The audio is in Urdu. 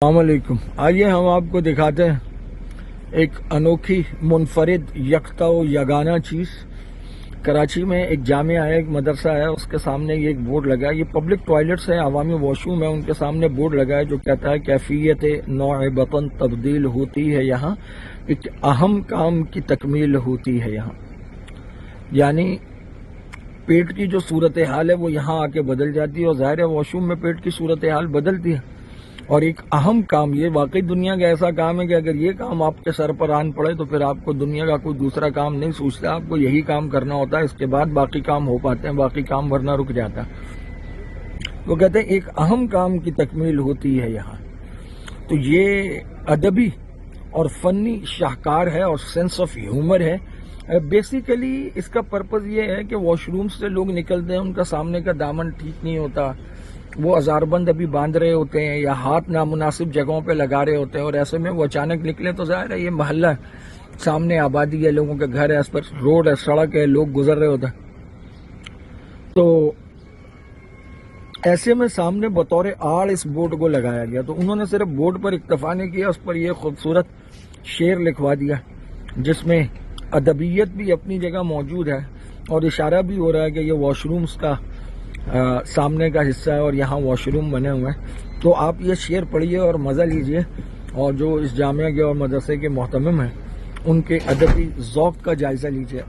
السلام علیکم۔ آئیے ہم آپ کو دکھاتے ہیں ایک انوکھی منفرد یکتا و یگانہ چیز۔ کراچی میں ایک جامعہ ہے، ایک مدرسہ ہے، اس کے سامنے یہ ایک بورڈ لگا ہے۔ یہ پبلک ٹوائلٹس ہیں، عوامی واش روم ہے، ان کے سامنے بورڈ لگا ہے جو کہتا ہے کیفیت نوع وطن تبدیل ہوتی ہے یہاں، ایک اہم کام کی تکمیل ہوتی ہے یہاں۔ یعنی پیٹ کی جو صورتحال ہے وہ یہاں آ کے بدل جاتی ہے، اور ظاہر ہے واش روم میں پیٹ کی صورتحال بدلتی ہے۔ اور ایک اہم کام، یہ واقعی دنیا کا ایسا کام ہے کہ اگر یہ کام آپ کے سر پر آن پڑے تو پھر آپ کو دنیا کا کوئی دوسرا کام نہیں سوچتا، آپ کو یہی کام کرنا ہوتا ہے، اس کے بعد باقی کام ہو پاتے ہیں، باقی کام ورنہ رک جاتا ہے۔ وہ کہتے ہیں ایک اہم کام کی تکمیل ہوتی ہے یہاں۔ تو یہ ادبی اور فنی شاہکار ہے اور سینس آف ہیومر ہے۔ بیسیکلی اس کا پرپز یہ ہے کہ واش روم سے لوگ نکلتے ہیں، ان کا سامنے کا دامن ٹھیک نہیں ہوتا، وہ ہزاربند ابھی باندھ رہے ہوتے ہیں یا ہاتھ نامناسب جگہوں پہ لگا رہے ہوتے ہیں، اور ایسے میں وہ اچانک نکلے تو ظاہر ہے یہ محلہ ہے، سامنے آبادی ہے، لوگوں کے گھر ہے، اس پر روڈ ہے، سڑک ہے، لوگ گزر رہے ہوتے ہیں۔ تو ایسے میں سامنے بطور آڑ اس بورڈ کو لگایا گیا، تو انہوں نے صرف بورڈ پر اکتفا نہیں کیا، اس پر یہ خوبصورت شعر لکھوا دیا جس میں ادبیت بھی اپنی جگہ موجود ہے اور اشارہ بھی ہو رہا ہے کہ یہ واش رومز کا سامنے کا حصہ ہے اور یہاں واش روم بنے ہوئے ہیں۔ تو آپ یہ شعر پڑھیے اور مزہ لیجئے، اور جو اس جامعہ کے اور مدرسے کے محتمم ہیں ان کے ادبی ذوق کا جائزہ لیجئے۔